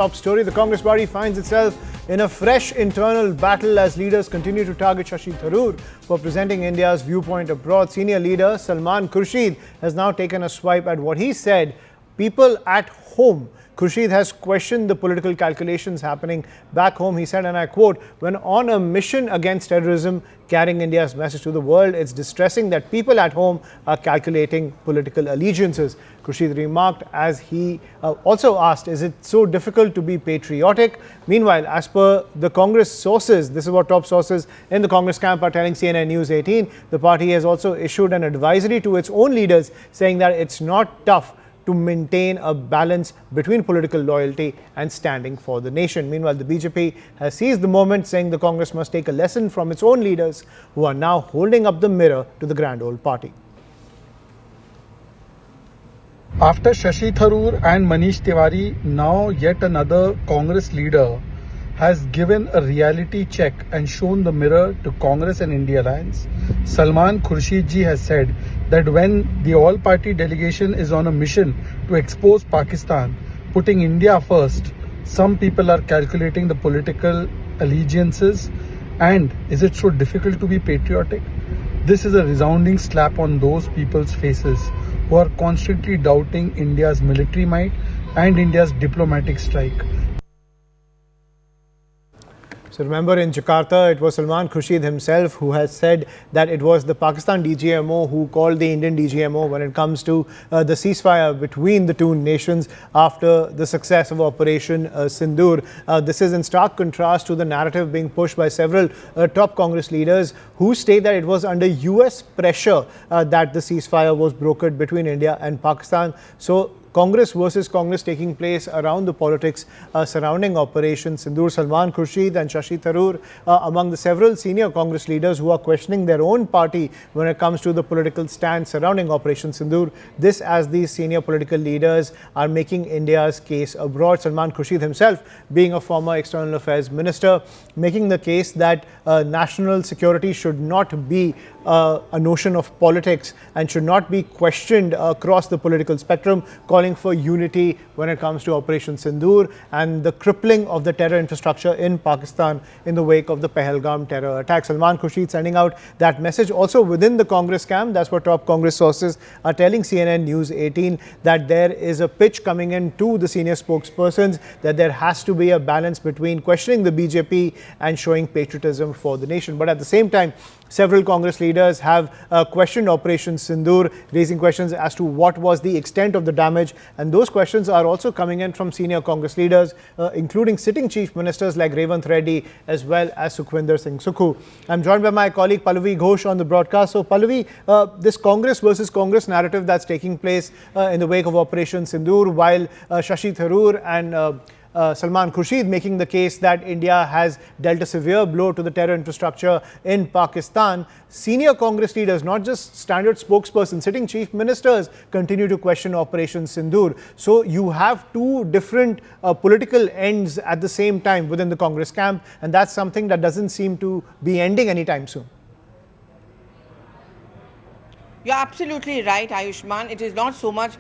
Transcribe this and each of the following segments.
Top story, the Congress party finds itself in a fresh internal battle as leaders continue to target Shashi Tharoor for presenting India's viewpoint abroad. Senior leader Salman Khurshid has now taken a swipe at what he said people at home. Khurshid has questioned the political calculations happening back home. He said, and I quote, "When on a mission against terrorism, carrying India's message to the world, it's distressing that people at home are calculating political allegiances." Khurshid remarked as he also asked, is it so difficult to be patriotic? Meanwhile, as per the Congress sources, this is what top sources in the Congress camp are telling CNN News 18, the party has also issued an advisory to its own leaders saying that it's not tough to maintain a balance between political loyalty and standing for the nation. Meanwhile, the BJP has seized the moment, saying the Congress must take a lesson from its own leaders who are now holding up the mirror to the grand old party. After Shashi Tharoor and Manish Tiwari, now yet another Congress leader has given a reality check and shown the mirror to Congress and India Alliance. Salman Khurshid ji has said that when the all-party delegation is on a mission to expose Pakistan, putting India first, some people are calculating the political allegiances. And is it so difficult to be patriotic? This is a resounding slap on those people's faces who are constantly doubting India's military might and India's diplomatic strike. So remember, in Jakarta, it was Salman Khurshid himself who has said that it was the Pakistan DGMO who called the Indian DGMO when it comes to the ceasefire between the two nations after the success of Operation Sindoor. This is in stark contrast to the narrative being pushed by several top Congress leaders who state that it was under US pressure that the ceasefire was brokered between India and Pakistan. So Congress versus Congress taking place around the politics surrounding Operation Sindoor. Salman Khurshid and Shashi Tharoor among the several senior Congress leaders who are questioning their own party when it comes to the political stance surrounding Operation Sindoor. This as these senior political leaders are making India's case abroad. Salman Khurshid himself, being a former External Affairs Minister, making the case that national security should not be a notion of politics and should not be questioned across the political spectrum, calling for unity when it comes to Operation Sindoor and the crippling of the terror infrastructure in Pakistan in the wake of the Pahalgam terror attack. Salman Khurshid sending out that message also within the Congress camp. That's what top Congress sources are telling CNN News 18, that there is a pitch coming in to the senior spokespersons that there has to be a balance between questioning the BJP and showing patriotism for the nation. But at the same time, several Congress leaders have questioned Operation Sindoor, raising questions as to what was the extent of the damage. And those questions are also coming in from senior Congress leaders, including sitting chief ministers like Revant Reddy as well as Sukhwinder Singh Sukhu. I'm joined by my colleague Pallavi Ghosh on the broadcast. So Pallavi, this Congress versus Congress narrative that's taking place in the wake of Operation Sindoor, while Shashi Tharoor and Salman Khurshid making the case that India has dealt a severe blow to the terror infrastructure in Pakistan, senior Congress leaders, not just standard spokespersons, sitting chief ministers, continue to question Operation Sindoor. So you have two different political ends at the same time within the Congress camp, and that's something that doesn't seem to be ending anytime soon. You're absolutely right, Ayushman. It is not so much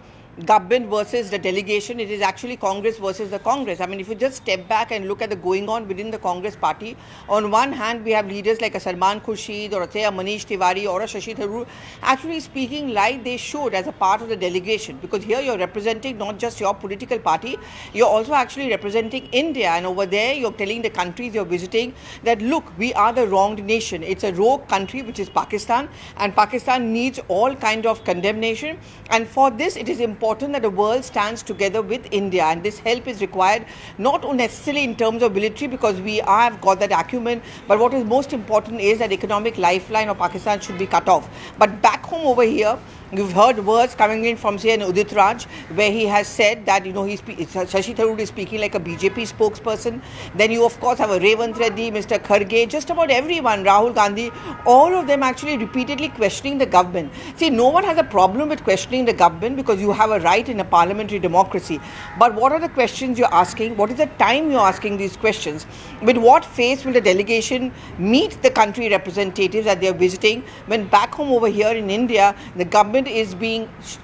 government versus the delegation, it is actually Congress versus the Congress. I mean, if you just step back and look at the going on within the Congress party, on one hand we have leaders like a Salman Khurshid or say a Manish Tiwari or a Shashi Tharoor actually speaking like they should as a part of the delegation, because here you're representing not just your political party, you're also actually representing India, and over there you're telling the countries you're visiting that look, we are the wronged nation. It's a rogue country which is Pakistan, and Pakistan needs all kind of condemnation, and for this it is important that the world stands together with India, and this help is required not necessarily in terms of military, because we have got that acumen, but what is most important is that economic lifeline of Pakistan should be cut off. But back home over here, you've heard words coming in from say Udit Raj, where he has said that Shashi Tharoor is speaking like a BJP spokesperson. Then you of course have a Revant Reddy, Mr. Kharge, just about everyone, Rahul Gandhi, all of them actually repeatedly questioning the government. See, no one has a problem with questioning the government because you have have a right in a parliamentary democracy. But what are the questions you're asking? What is the time you're asking these questions? With what face will the delegation meet the country representatives that they're visiting when back home over here in India, the government is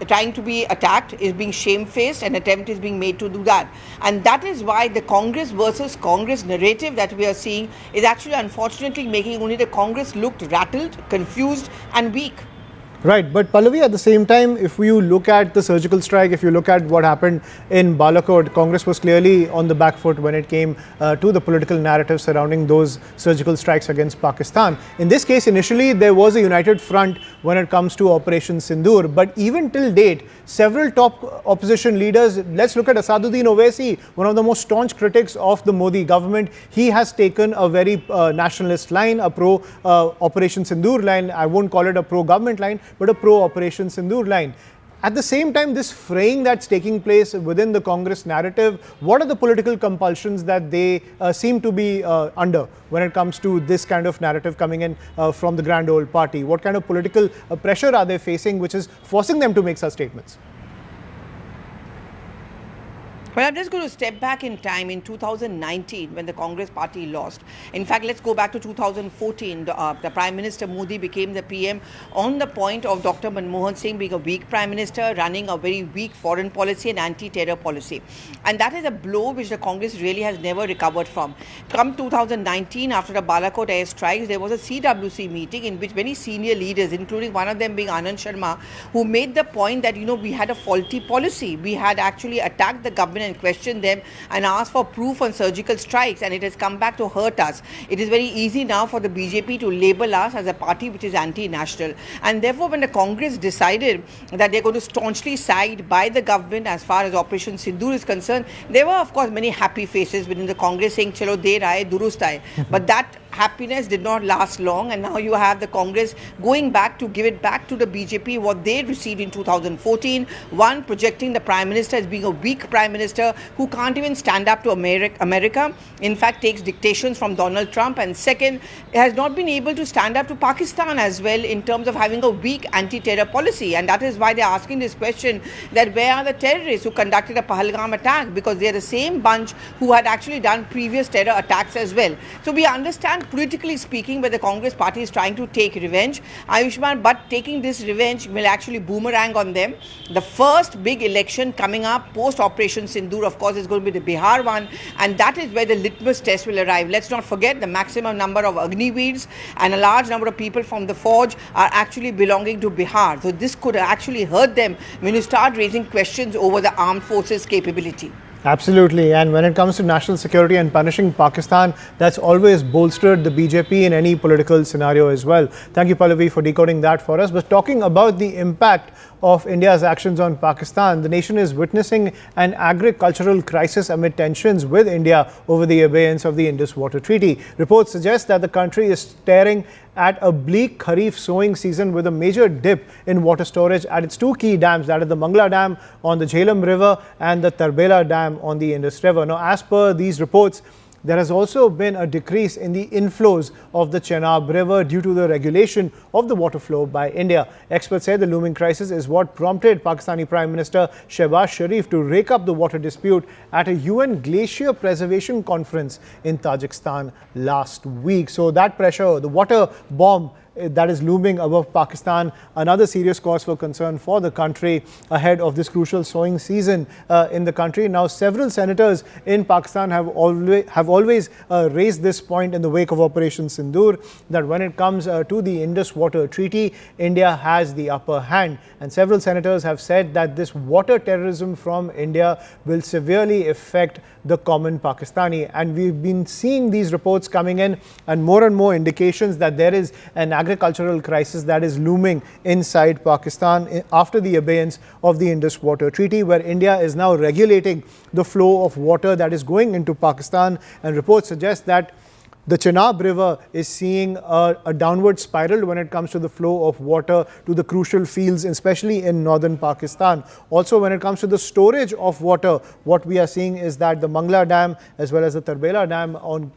trying to be attacked, is being shamefaced, an attempt is being made to do that. And that is why the Congress versus Congress narrative that we are seeing is actually unfortunately making only the Congress look rattled, confused and weak. Right, but Pallavi, at the same time, if you look at the surgical strike, if you look at what happened in Balakot, Congress was clearly on the back foot when it came to the political narrative surrounding those surgical strikes against Pakistan. In this case, initially, there was a united front when it comes to Operation Sindoor. But even till date, several top opposition leaders, let's look at Asaduddin Owaisi, one of the most staunch critics of the Modi government. He has taken a very nationalist line, a pro-Operation Sindoor line. I won't call it a pro-government line, but a pro-Operation Sindoor line. At the same time, this fraying that's taking place within the Congress narrative, what are the political compulsions that they seem to be under when it comes to this kind of narrative coming in from the grand old party? What kind of political pressure are they facing which is forcing them to make such statements? Well, I'm just going to step back in time in 2019 when the Congress party lost. In fact, let's go back to 2014. The Prime Minister Modi became the PM on the point of Dr. Manmohan Singh being a weak Prime Minister, running a very weak foreign policy and anti-terror policy. And that is a blow which the Congress really has never recovered from. Come 2019, after the Balakot air strikes, there was a CWC meeting in which many senior leaders, including one of them being Anand Sharma, who made the point that, we had a faulty policy. We had actually attacked the government and questioned them and asked for proof on surgical strikes, and it has come back to hurt us. It is very easy now for the BJP to label us as a party which is anti-national, and therefore when the Congress decided that they're going to staunchly side by the government as far as Operation Sindoor is concerned, there were of course many happy faces within the Congress saying chalo der aaye durust aaye, but that happiness did not last long, and now you have the Congress going back to give it back to the BJP what they received in 2014. One, projecting the Prime Minister as being a weak Prime Minister who can't even stand up to America, in fact takes dictations from Donald Trump, and second, has not been able to stand up to Pakistan as well in terms of having a weak anti-terror policy. And that is why they're asking this question, that where are the terrorists who conducted a Pahalgam attack, because they're the same bunch who had actually done previous terror attacks as well. So we understand politically speaking where the Congress party is trying to take revenge, Ayushman, but taking this revenge will actually boomerang on them. The first big election coming up post Operation Sindoor, of course, is going to be the Bihar one, and that is where the litmus test will arrive. Let's not forget the maximum number of Agniveers and a large number of people from the Forge are actually belonging to Bihar. So this could actually hurt them when you start raising questions over the armed forces capability. Absolutely. And when it comes to national security and punishing Pakistan, that's always bolstered the BJP in any political scenario as well. Thank you, Pallavi, for decoding that for us. But talking about the impact of India's actions on Pakistan, the nation is witnessing an agricultural crisis amid tensions with India over the abeyance of the Indus Water Treaty. Reports suggest that the country is staring at a bleak Kharif sowing season with a major dip in water storage at its two key dams, that is the Mangla Dam on the Jhelum River and the Tarbela Dam on the Indus River. Now, as per these reports, there has also been a decrease in the inflows of the Chenab River due to the regulation of the water flow by India. Experts say the looming crisis is what prompted Pakistani Prime Minister Shehbaz Sharif to rake up the water dispute at a UN Glacier Preservation Conference in Tajikistan last week. So that pressure, the water bomb that is looming above Pakistan, another serious cause for concern for the country ahead of this crucial sowing season in the country. Now, several senators in Pakistan have always raised this point in the wake of Operation Sindoor, that when it comes to the Indus Water Treaty, India has the upper hand. And several senators have said that this water terrorism from India will severely affect the common Pakistani. And we've been seeing these reports coming in and more indications that there is an agricultural crisis that is looming inside Pakistan after the abeyance of the Indus Water Treaty, where India is now regulating the flow of water that is going into Pakistan. And reports suggest that the Chenab River is seeing a downward spiral when it comes to the flow of water to the crucial fields, especially in northern Pakistan. Also, when it comes to the storage of water, what we are seeing is that the Mangla Dam as well as the Tarbela Dam on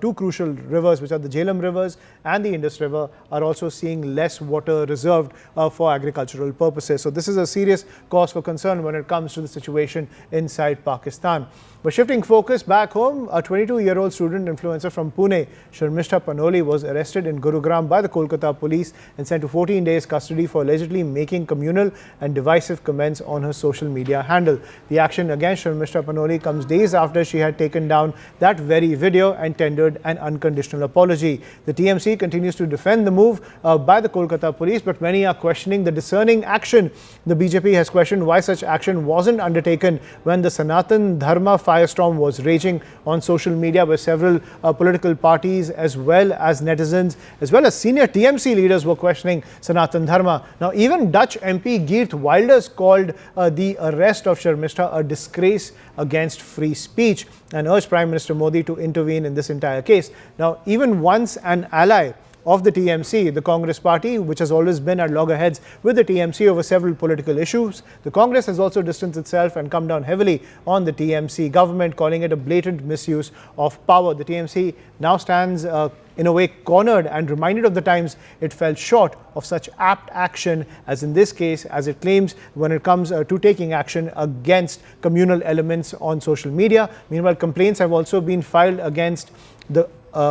two crucial rivers, which are the Jhelum rivers and the Indus river, are also seeing less water reserved for agricultural purposes. So this is a serious cause for concern when it comes to the situation inside Pakistan. But shifting focus back home, a 22-year-old student influencer from Pune, Sharmishta Panoli, was arrested in Gurugram by the Kolkata police and sent to 14 days custody for allegedly making communal and divisive comments on her social media handle. The action against Sharmishta Panoli comes days after she had taken down that very video and tendered an unconditional apology. The TMC continues to defend the move by the Kolkata police, but many are questioning the discerning action. The BJP has questioned why such action wasn't undertaken when the Sanatan Dharma firestorm was raging on social media, where several political parties as well as netizens as well as senior TMC leaders were questioning Sanatan Dharma. Now, even Dutch MP Geert Wilders called the arrest of Sharmishta a disgrace against free speech and urged Prime Minister Modi to intervene in this entire case. Now, even once an ally of the TMC, the Congress party, which has always been at loggerheads with the TMC over several political issues, the Congress has also distanced itself and come down heavily on the TMC government, calling it a blatant misuse of power. The TMC now stands in a way cornered and reminded of the times it fell short of such apt action as in this case, as it claims when it comes to taking action against communal elements on social media. Meanwhile, complaints have also been filed against the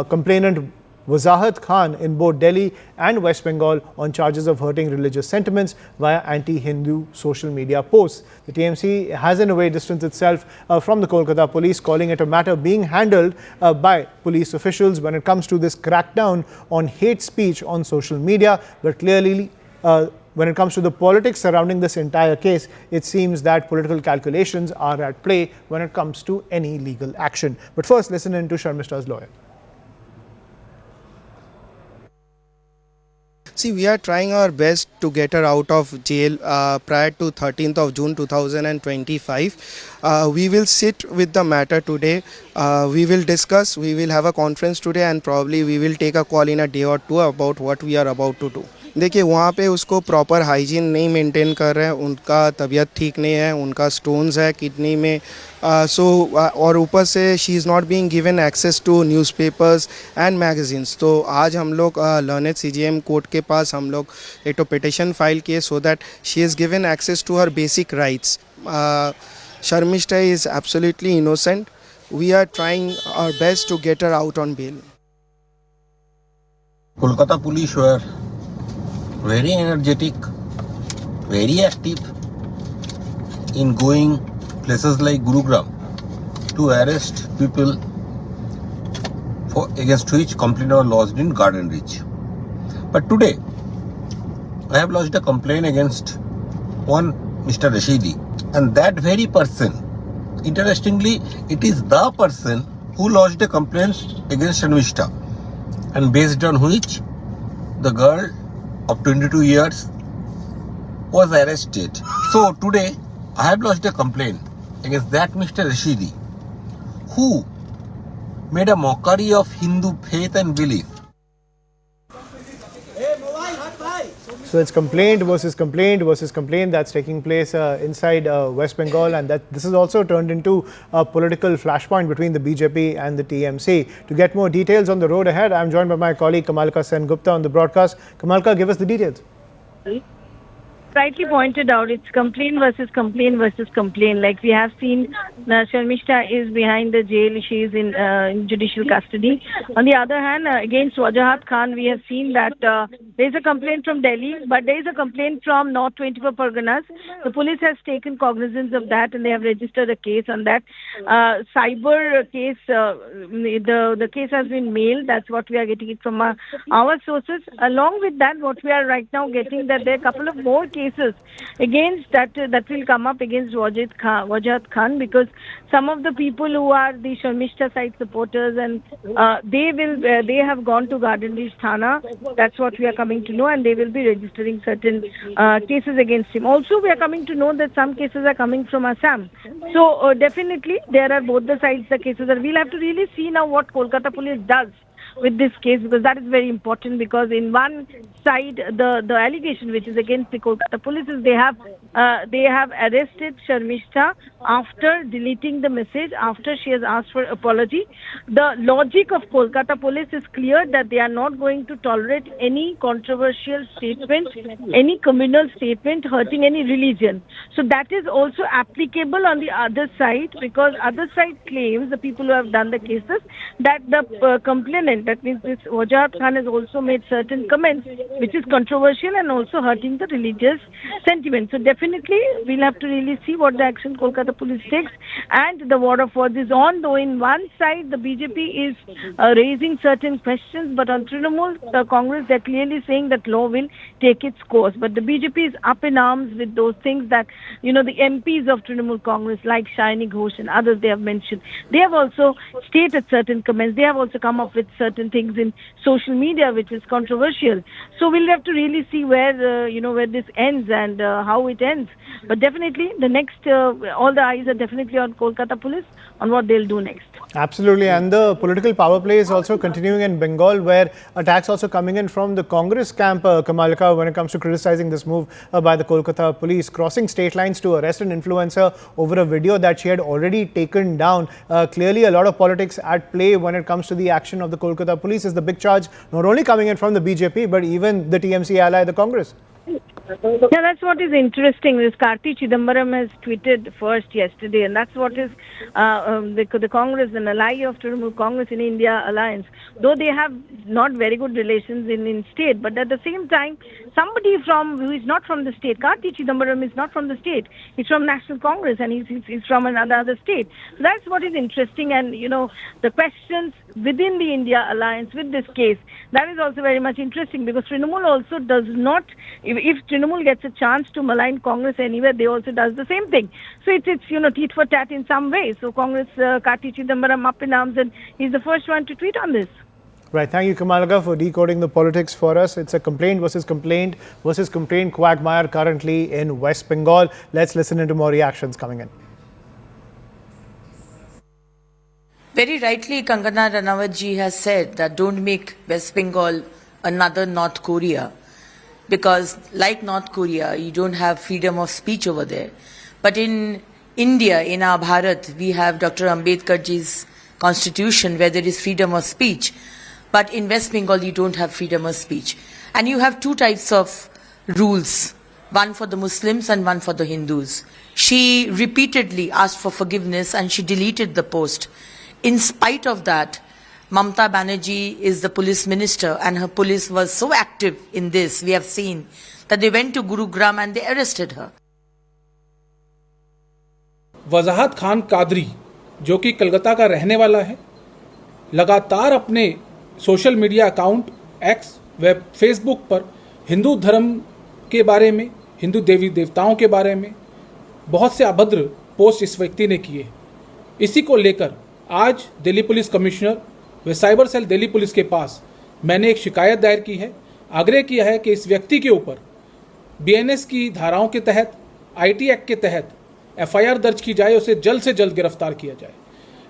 complainant Wazahat Khan in both Delhi and West Bengal on charges of hurting religious sentiments via anti-Hindu social media posts. The TMC has in a way distanced itself from the Kolkata police, calling it a matter being handled by police officials when it comes to this crackdown on hate speech on social media. But clearly, when it comes to the politics surrounding this entire case, it seems that political calculations are at play when it comes to any legal action. But first, listen in to Sharmishta's lawyer. See, we are trying our best to get her out of jail prior to 13th of June 2025. We will sit with the matter today. We will discuss, we will have a conference today and probably we will take a call in a day or two about what we are about to do. देखिए वहाँ पे उसको proper hygiene नहीं maintain कर रहे हैं, उनका तबीयत ठीक नहीं है, उनका स्टोन्स है किडनी में, और ऊपर से she is not being given access to newspapers and magazines. तो आज हम लोग लर्नेड CJM कोर्ट के पास हम लोग एक तो पिटिशन फाइल किए so that she is given access to her basic rights. Sharmishtha is absolutely innocent. We are trying our best to get her out on bail. Kolkata police were very energetic, very active in going places like Gurugram to arrest people against which complaint was lodged in Garden Reach. But today, I have lodged a complaint against one Mr. Rashidi, and that very person, interestingly, it is the person who lodged a complaint against Sharmishta, and based on which the girl of 22 years was arrested. So today I have lodged a complaint against that Mr. Rashidi, who made a mockery of Hindu faith and belief. So it's complaint versus complaint versus complaint that's taking place inside West Bengal, and that this has also turned into a political flashpoint between the BJP and the TMC. To get more details on the road ahead, I'm joined by my colleague Kamalka Sen Gupta on the broadcast. Kamalka, give us the details. Rightly pointed out, it's complaint versus complaint versus complaint. Like we have seen, Sharmishta is behind the jail. She is in judicial custody. On the other hand, against Wazahat Khan, we have seen that there is a complaint from Delhi, but there is a complaint from North 24 Parganas. The police has taken cognizance of that and they have registered a case on that. Cyber case, the case has been mailed. That's what we are getting it from our sources. Along with that, what we are right now getting that there are a couple of more cases against that will come up against Wazahat Khan, because some of the people who are the Sharmishta side supporters and they have gone to Garden Reach Thana. That's what we are coming to know, and they will be registering certain cases against him. Also, we are coming to know that some cases are coming from Assam. So definitely there are both the sides the cases are. We'll have to really see now what Kolkata police does with this case, because that is very important, because in one side the allegation which is against the Kolkata police is they have they have arrested Sharmishta after deleting the message, after she has asked for apology. The logic of Kolkata police is clear that they are not going to tolerate any controversial statement, any communal statement hurting any religion. So that is also applicable on the other side, because other side claims, the people who have done the cases, that the complainant, that means this Wajahat Khan, has also made certain comments which is controversial and also hurting the religious sentiment. So definitely we'll have to really see what the action Kolkata police takes. And the war of words is on, though in one side the BJP is raising certain questions, but on Trinamool, the Congress, they're clearly saying that law will take its course. But the BJP is up in arms with those things that, the MPs of Trinamool Congress like Shiny Ghosh and others they have mentioned, they have also stated certain comments. They have also come up with certain things in social media which is controversial. So we'll have to really see where where this ends and how it ends. But definitely the next, all the eyes are definitely on Kolkata police on what they'll do next. Absolutely, and the political power play is also continuing in Bengal, where attacks also coming in from the Congress camp, Kamalika, when it comes to criticizing this move by the Kolkata police, crossing state lines to arrest an influencer over a video that she had already taken down. Clearly a lot of politics at play when it comes to the action of the Kolkata police. Is the big charge not only coming in from the BJP, but even the TMC ally, the Congress? Yeah, that's what is interesting. This Karti Chidambaram has tweeted first yesterday, and that's what is the Congress, an ally of Trinamool Congress in India alliance. Though they have not very good relations in state, but at the same time, somebody who is not from the state, Karti Chidambaram is not from the state. He's from National Congress, and he's from another state. So that's what is interesting, and the questions within the India alliance with this case, that is also very much interesting, because Trinamool also does not, if Trinamool gets a chance to malign Congress anywhere, they also does the same thing. So it's tit for tat in some way. So Congress, Karti Chidambaram up in arms, and he's the first one to tweet on this. Right. Thank you, Kamalika, for decoding the politics for us. It's a complaint versus complaint quagmire currently in West Bengal. Let's listen into more reactions coming in. Very rightly, Kangana Ranawat ji has said that don't make West Bengal another North Korea, because like North Korea, you don't have freedom of speech over there. But in India, in our Bharat, we have Dr. Ambedkar ji's constitution where there is freedom of speech. But in West Bengal, you don't have freedom of speech. And you have two types of rules, one for the Muslims and one for the Hindus. She repeatedly asked for forgiveness and she deleted the post. In spite of that, Mamata Banerjee is the police minister, and her police was so active in this, we have seen, that they went to Gurugram and they arrested her. वजाहत खान कादरी, जो कि कलकत्ता का रहने वाला है, लगातार अपने social media account x व Facebook पर हिंदू धर्म के बारे में, हिंदू देवी देवताओं के बारे में बहुत से अभद्र पोस्ट इस व्यक्ति ने किए। इसी को लेकर आज दिल्ली पुलिस कमिश्नर व साइबर सेल दिल्ली पुलिस के पास मैंने एक शिकायत दायर की है। आग्रह किया है कि इस व्यक्ति के ऊपर बीएनएस की धाराओं के तहत, आईटी एक्ट के तहत एफआईआर दर्ज की जाए, उसे जल्द से जल्द गिरफ्तार किया जाए।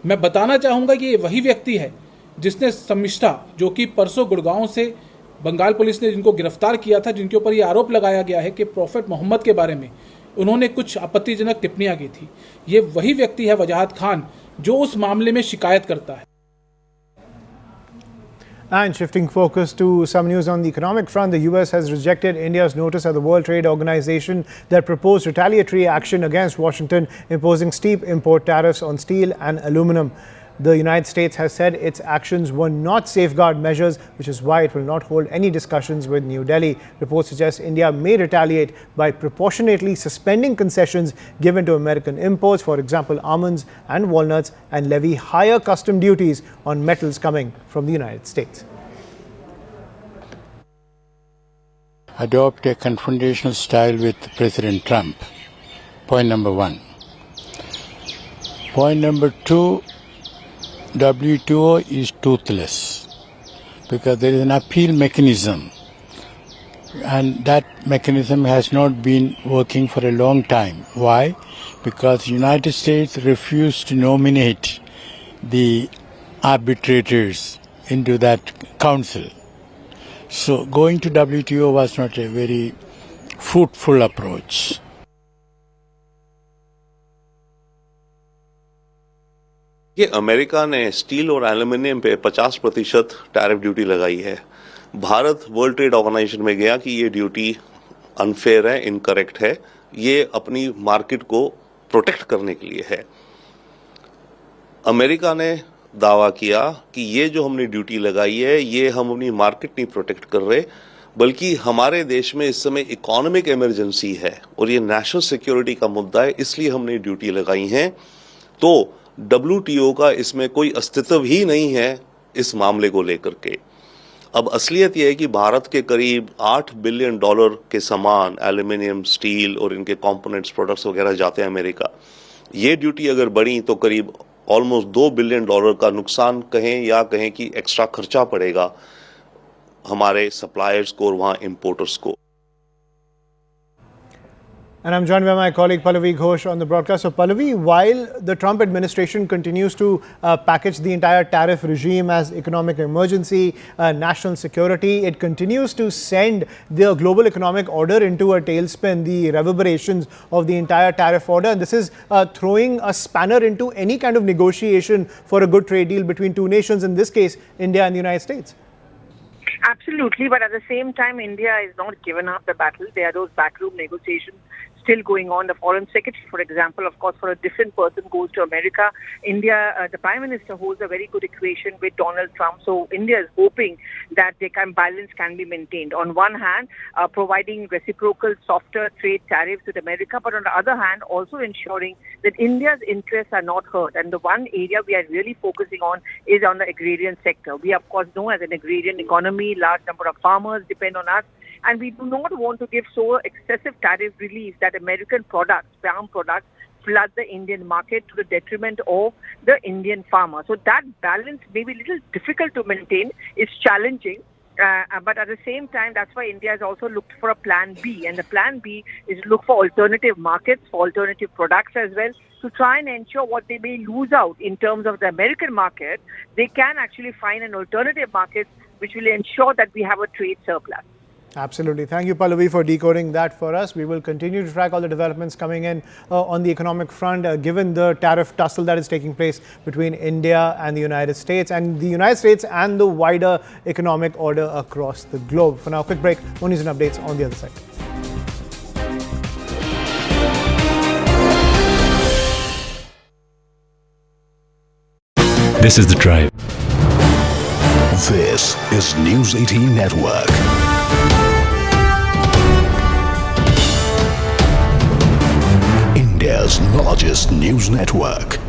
मैं बताना चाहूँगा कि ये वही व्यक्ति है जिसने शर्मिष्ठा, जो कि परसों गुड़गांव से बंगाल पुलिस ने जिनको गिरफ्तार किया था, जिनके ऊपर ये आरोप लगाया गया है कि प्रॉफेट मोहम्मद के बारे में उन्होंने कुछ आपत्तिजनक टिप्पणियां की थी, ये वही व्यक्ति है वजाहत खान जो उस मामले में शिकायत करता है। And shifting focus to some news on the economic front, the US has rejected India's notice at the World Trade Organization that proposed retaliatory action against Washington, imposing steep import tariffs on steel and aluminum. The United States has said its actions were not safeguard measures, which is why it will not hold any discussions with New Delhi. Reports suggest India may retaliate by proportionately suspending concessions given to American imports, for example, almonds and walnuts, and levy higher custom duties on metals coming from the United States. Adopt a confrontational style with President Trump. Point number one. Point number two, WTO is toothless because there is an appeal mechanism, and that mechanism has not been working for a long time. Why? Because the United States refused to nominate the arbitrators into that council. So going to WTO was not a very fruitful approach. ये America ने steel और aluminium पे 50% tariff duty लगाई है। Bharat world trade organisation में गया कि ये ड्यूटी अनफेयर है, इनकरेक्ट है, ये अपनी मार्केट को प्रोटेक्ट करने के लिए है। अमेरिका ने दावा किया कि ये जो हमने ड्यूटी लगाई है ये हम अपनी मार्केट नहीं प्रोटेक्ट कर रहे, बल्कि हमारे देश में इस समय इकोनॉमिक इमरजेंसी है और ये नेशनल सिक्योरिटी का मुद्दा है, इसलिए हमने ड्यूटी लगाई है। तो WTO का इसमें कोई अस्तित्व ही नहीं है इस मामले को लेकर के। अब असलियत यह है कि भारत के करीब $8 बिलियन के सामान, एल्यूमिनियम, स्टील और इनके कंपोनेंट्स, प्रोडक्ट्स वगैरह जाते हैं अमेरिका। ये ड्यूटी अगर बढ़ी तो करीब ऑलमोस्ट $2 बिलियन का नुकसान कहें या कहें कि एक्स्ट्रा खर्चा पड़ेगा हमारे सप्लायर्स को और वहाँ इंपोर्टर्स को। And I'm joined by my colleague Pallavi Ghosh on the broadcast. So Pallavi, while the Trump administration continues to package the entire tariff regime as economic emergency, national security, it continues to send the global economic order into a tailspin, the reverberations of the entire tariff order. And this is throwing a spanner into any kind of negotiation for a good trade deal between two nations, in this case, India and the United States. Absolutely, but at the same time, India is not given up the battle. There are those backroom negotiations still going on. The foreign secretary, for example, of course, for a different person goes to America. India, the prime minister holds a very good equation with Donald Trump. So India is hoping that balance can be maintained. On one hand, providing reciprocal, softer trade tariffs with America, but on the other hand, also ensuring that India's interests are not hurt. And the one area we are really focusing on is on the agrarian sector. We, of course, know as an agrarian economy, large number of farmers depend on us. And we do not want to give so excessive tariff relief that American products, farm products, flood the Indian market to the detriment of the Indian farmer. So that balance may be a little difficult to maintain. It's challenging. But at the same time, that's why India has also looked for a plan B. And the plan B is look for alternative markets, for alternative products as well, to try and ensure what they may lose out in terms of the American market, they can actually find an alternative market which will ensure that we have a trade surplus. Absolutely. Thank you, Pallavi, for decoding that for us. We will continue to track all the developments coming in on the economic front, given the tariff tussle that is taking place between India and the United States, and the wider economic order across the globe. For now, quick break. More news and updates on the other side. This is The Drive. This is News 18 Network. India's largest news network.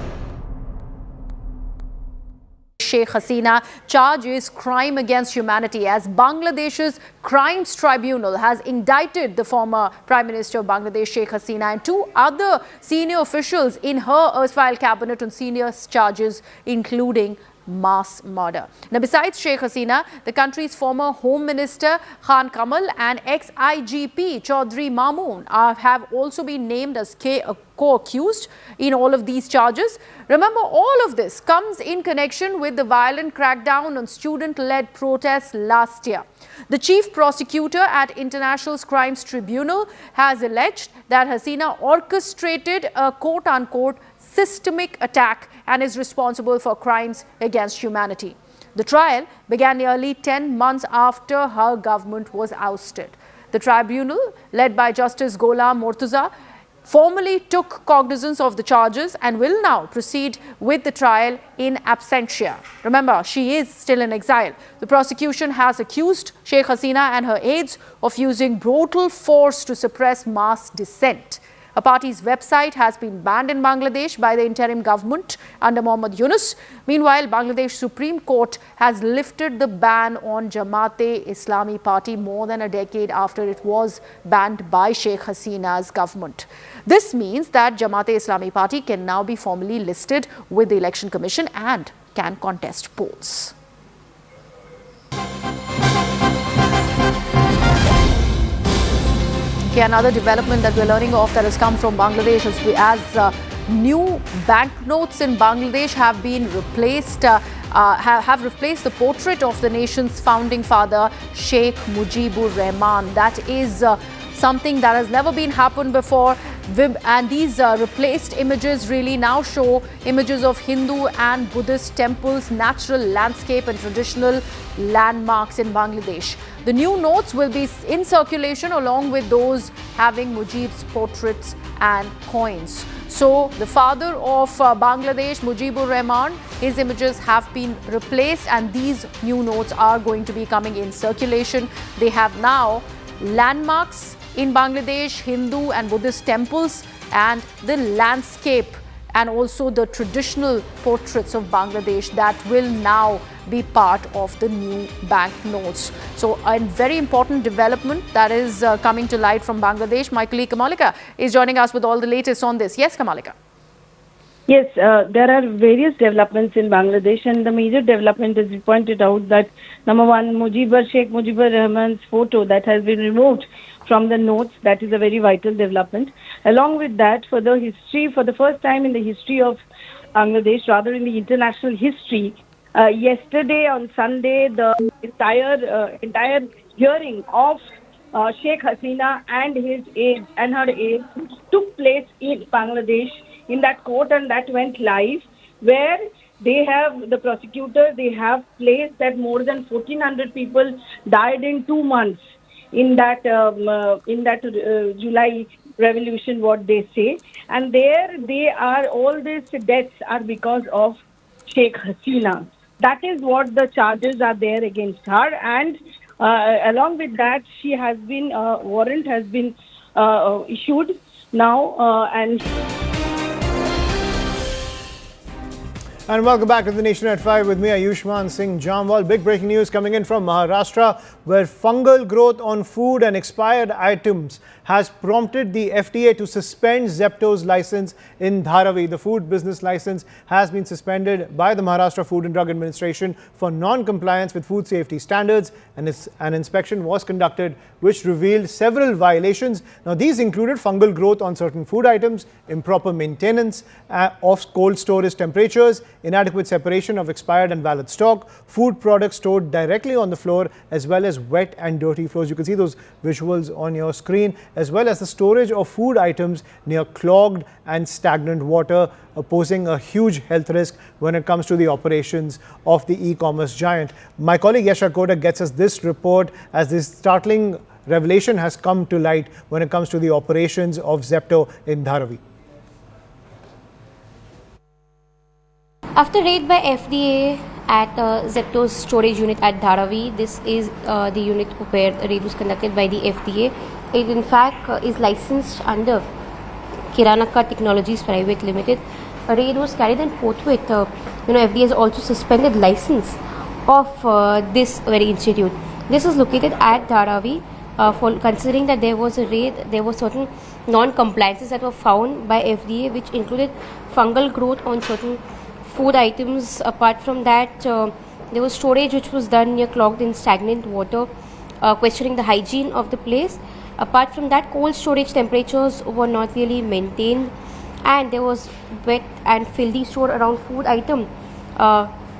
Sheikh Hasina charges crime against humanity as Bangladesh's Crimes Tribunal has indicted the former Prime Minister of Bangladesh, Sheikh Hasina, and two other senior officials in her erstwhile cabinet on serious charges, including mass murder. Now, besides Sheikh Hasina, the country's former Home Minister Khan Kamal and ex-IGP Chaudhry Mamoon have also been named as co-accused in all of these charges. Remember, all of this comes in connection with the violent crackdown on student-led protests last year. The chief prosecutor at International Crimes Tribunal has alleged that Hasina orchestrated a quote-unquote systemic attack and is responsible for crimes against humanity. The trial began nearly 10 months after her government was ousted. The tribunal, led by Justice Ghulam Mortuza, formally took cognizance of the charges and will now proceed with the trial in absentia. Remember, she is still in exile. The prosecution has accused Sheikh Hasina and her aides of using brutal force to suppress mass dissent. A party's website has been banned in Bangladesh by the interim government under Mohammad Yunus. Meanwhile, Bangladesh Supreme Court has lifted the ban on Jamaat-e-Islami party more than a decade after it was banned by Sheikh Hasina's government. This means that Jamaat-e-Islami party can now be formally listed with the Election Commission and can contest polls. Okay, another development that we're learning of that has come from Bangladesh as new banknotes in Bangladesh have been replaced, have replaced the portrait of the nation's founding father, Sheikh Mujibur Rahman. That is something that has never been happened before. And these replaced images really now show images of Hindu and Buddhist temples, natural landscape and traditional landmarks in Bangladesh. The new notes will be in circulation along with those having Mujib's portraits and coins. So the father of Bangladesh, Mujibur Rahman, his images have been replaced and these new notes are going to be coming in circulation. They have now landmarks in Bangladesh, Hindu and Buddhist temples, and the landscape and also the traditional portraits of Bangladesh that will now be part of the new banknotes. So a very important development that is coming to light from Bangladesh. My colleague Kamalika is joining us with all the latest on this. Yes, Kamalika. Yes, there are various developments in Bangladesh, and the major development is, you pointed out, that number one, Sheikh Mujibur Rahman's photo that has been removed from the notes. That is a very vital development. Along with that, for the history, for the first time in the history of Bangladesh, rather in the international history, yesterday on Sunday, the entire hearing of Sheikh Hasina and her aides took place in Bangladesh in that court, and that went live, where the prosecutors have placed that more than 1,400 people died in 2 months in that July revolution, what they say, and all these deaths are because of Sheikh Hasina. That is what the charges are there against her, and along with that, she has been warrant has been issued now, And welcome back to the Nation at 5 with me, Ayushman Singh Jamwal. Big breaking news coming in from Maharashtra, where fungal growth on food and expired items has prompted the FDA to suspend Zepto's license in Dharavi. The food business license has been suspended by the Maharashtra Food and Drug Administration for non-compliance with food safety standards, and an inspection was conducted which revealed several violations. Now, these included fungal growth on certain food items, improper maintenance of cold storage temperatures, inadequate separation of expired and valid stock, food products stored directly on the floor, as well as wet and dirty floors. You can see those visuals on your screen, as well as the storage of food items near clogged and stagnant water, posing a huge health risk when it comes to the operations of the e-commerce giant. My colleague Yasha Kodak gets us this report as this startling revelation has come to light when it comes to the operations of Zepto in Dharavi. After raid by FDA at Zepto's storage unit at Dharavi, this is the unit where the raid was conducted by the FDA. It in fact is licensed under Kiranaka Technologies Private Limited. A raid was carried and forthwith, FDA has also suspended license of this very institute. This is located at Dharavi. Considering that there was a raid, there were certain non-compliances that were found by FDA, which included fungal growth on certain food items. Apart from that, there was storage which was done near clogged and stagnant water, questioning the hygiene of the place. Apart from that, cold storage temperatures were not really maintained, and there was wet and filthy stored around food item,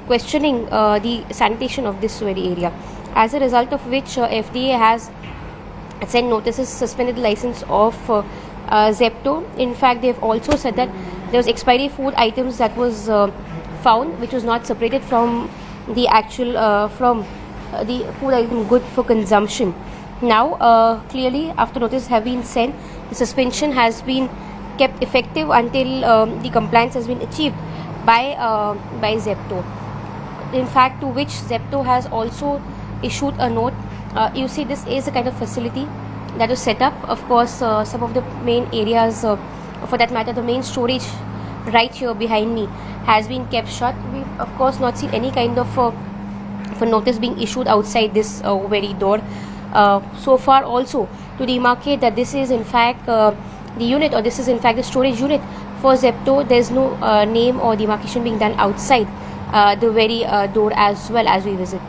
questioning the sanitation of this very area. As a result of which, FDA has sent notices, suspended the license of Zepto. In fact, they have also said that there was expiry food items that was found, which was not separated from the actual from the food item good for consumption. Now, clearly, after notice have been sent, the suspension has been kept effective until the compliance has been achieved by Zepto. In fact, to which Zepto has also issued a note. You see, this is a kind of facility that was set up. Of course, some of the main areas, for that matter, the main storage right here behind me has been kept shut. We've of course not seen any kind of notice being issued outside this very door. So far also to demarcate that this is in fact the unit, or this is in fact the storage unit for Zepto. There's no name or demarcation being done outside the very door as well as we visit.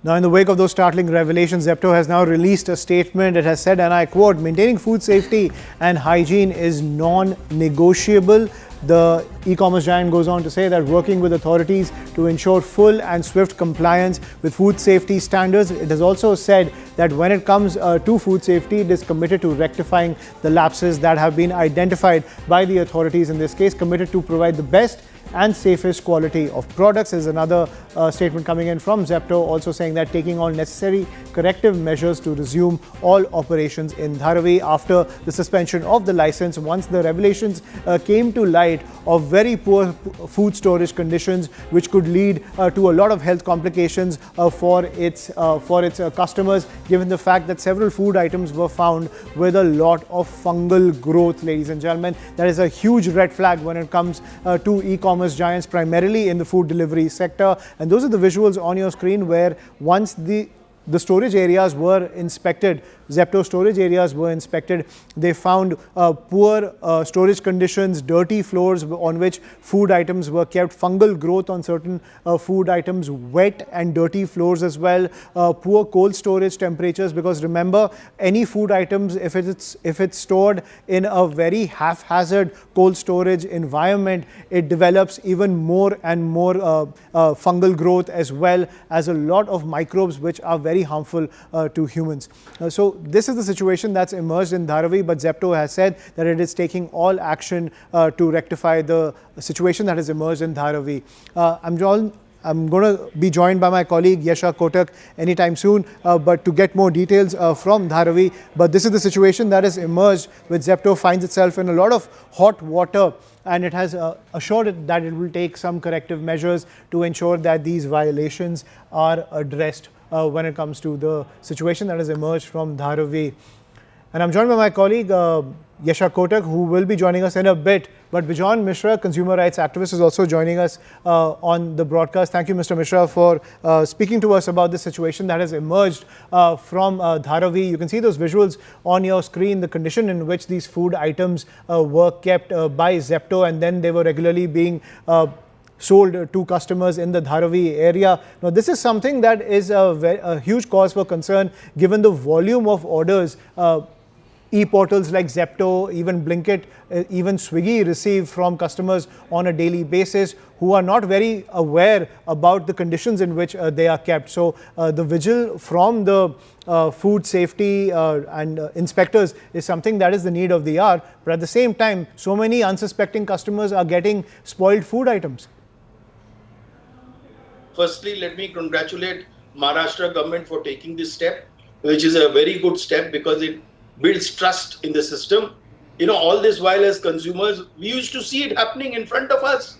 Now, in the wake of those startling revelations, Zepto has now released a statement. It has said, and I quote, "Maintaining food safety and hygiene is non-negotiable." The e-commerce giant goes on to say that working with authorities to ensure full and swift compliance with food safety standards. It has also said that when it comes to food safety, it is committed to rectifying the lapses that have been identified by the authorities in this case, committed to provide the best and safest quality of products. Is another statement coming in from Zepto, also saying that taking all necessary corrective measures to resume all operations in Dharavi after the suspension of the license once the revelations came to light of very poor food storage conditions, which could lead to a lot of health complications for its customers, given the fact that several food items were found with a lot of fungal growth. Ladies and gentlemen, that is a huge red flag when it comes to e-commerce giants, primarily in the food delivery sector. And those are the visuals on your screen where once the storage areas were inspected, Zepto storage areas were inspected, they found poor storage conditions, dirty floors on which food items were kept, fungal growth on certain food items, wet and dirty floors as well, poor cold storage temperatures, because remember, any food items, if it's stored in a very haphazard cold storage environment, it develops even more and more fungal growth, as well as a lot of microbes which are very harmful to humans. So this is the situation that's emerged in Dharavi, but Zepto has said that it is taking all action to rectify the situation that has emerged in Dharavi. I'm going to be joined by my colleague Yasha Kotak anytime soon, but to get more details from Dharavi. But this is the situation that has emerged, with Zepto finds itself in a lot of hot water, and it has assured it that it will take some corrective measures to ensure that these violations are addressed when it comes to the situation that has emerged from Dharavi. And I'm joined by my colleague Yasha Kotak, who will be joining us in a bit. But Bijan Mishra, consumer rights activist, is also joining us on the broadcast. Thank you, Mr. Mishra, for speaking to us about the situation that has emerged from Dharavi. You can see those visuals on your screen, the condition in which these food items were kept by Zepto, and then they were regularly being sold to customers in the Dharavi area. Now, this is something that is a huge cause for concern, given the volume of orders e-portals like Zepto, even Blinkit, even Swiggy receive from customers on a daily basis who are not very aware about the conditions in which they are kept. So the vigil from the food safety and inspectors is something that is the need of the hour. But at the same time, so many unsuspecting customers are getting spoiled food items. Firstly, let me congratulate Maharashtra government for taking this step, which is a very good step because it builds trust in the system. You know, all this while as consumers, we used to see it happening in front of us.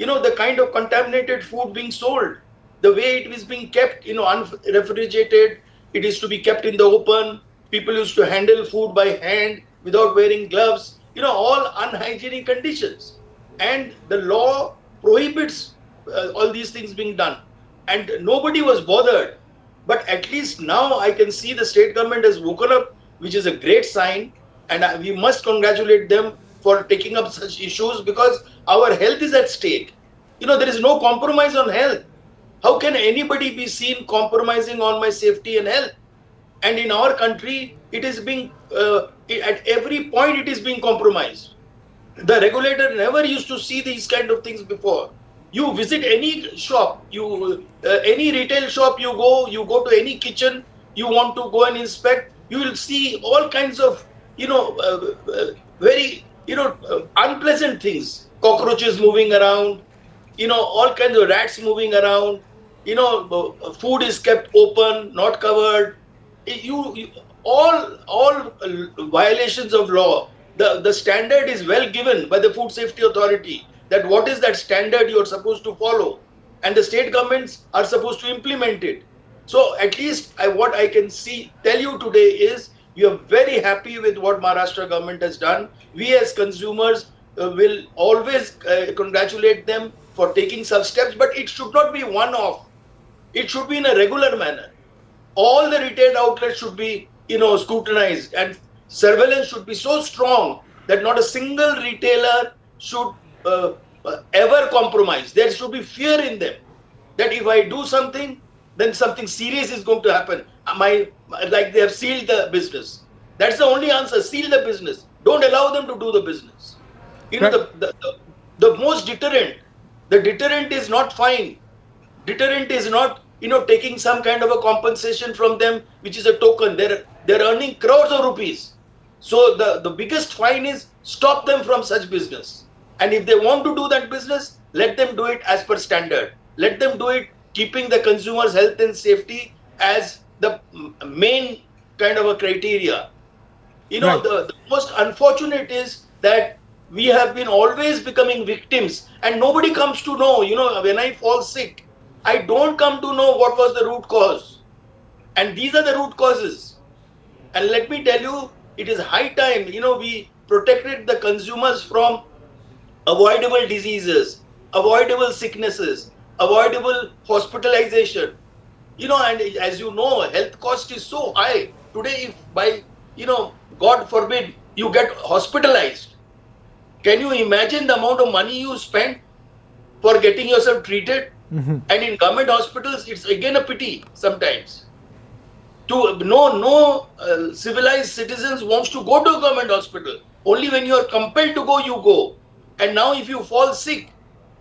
You know, the kind of contaminated food being sold, the way it is being kept, you know, unrefrigerated, it is to be kept in the open. People used to handle food by hand without wearing gloves, you know, all unhygienic conditions. And the law prohibits all these things being done. And nobody was bothered. But at least now I can see the state government has woken up, which is a great sign. And we must congratulate them for taking up such issues because our health is at stake. You know, there is no compromise on health. How can anybody be seen compromising on my safety and health? And in our country, it is being, at every point it is being compromised. The regulator never used to see these kind of things before. You visit any shop, any retail shop you go to any kitchen, you want to go and inspect, you will see all kinds of, you know, very, you know, unpleasant things. Cockroaches moving around, you know, all kinds of rats moving around, you know, food is kept open, not covered. All violations of law. The standard is well given by the Food Safety Authority that what is that standard you are supposed to follow, and the state governments are supposed to implement it. So at least what I can tell you today is we are very happy with what Maharashtra government has done. We as consumers will always congratulate them for taking such steps, but it should not be one-off. It should be in a regular manner. All the retail outlets should be, you know, scrutinized, and surveillance should be so strong that not a single retailer should ever compromise. There should be fear in them that if I do something, then something serious is going to happen. Like they have sealed the business. That's the only answer. Seal the business. Don't allow them to do the business. You know, The most deterrent. The deterrent is not fine. Deterrent is not, taking some kind of a compensation from them, which is a token. They're earning crores of rupees. So the biggest fine is stop them from such business. And if they want to do that business, let them do it as per standard. Let them do it keeping the consumer's health and safety as the main kind of a criteria. Right. The most unfortunate is that we have been always becoming victims and nobody comes to know, when I fall sick, I don't come to know what was the root cause. And these are the root causes. And let me tell you, it is high time, we protected the consumers from avoidable diseases, avoidable sicknesses, avoidable hospitalization. And as you know, health cost is so high. Today, if by, God forbid, you get hospitalized, can you imagine the amount of money you spend for getting yourself treated? And in government hospitals, it's again a pity sometimes. No civilized citizens wants to go to a government hospital. Only when you are compelled to go, you go. And now if you fall sick,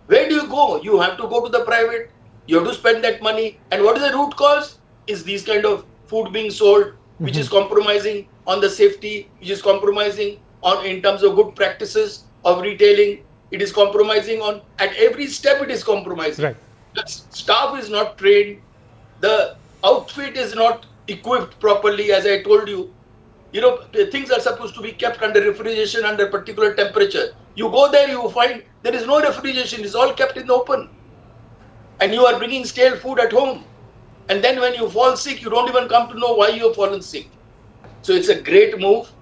where do you go? You have to go to the private. You have to spend that money. And what is the root cause? Is these kind of food being sold, which is compromising on the safety, which is compromising on in terms of good practices of retailing. It is compromising on, at every step it is compromising. Right. The staff is not trained. The outfit is not equipped properly, as I told you. The things are supposed to be kept under refrigeration under particular temperature. You go there, you find there is no refrigeration. It's all kept in the open. And you are bringing stale food at home. And then when you fall sick, you don't even come to know why you have fallen sick. So it's a great move.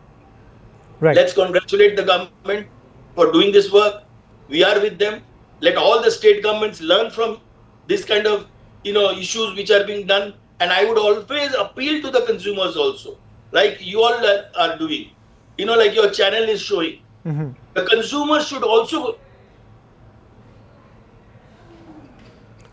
Right. Let's congratulate the government for doing this work. We are with them. Let all the state governments learn from this kind of issues which are being done. And I would always appeal to the consumers also, like you all are doing, like your channel is showing. The consumers should also.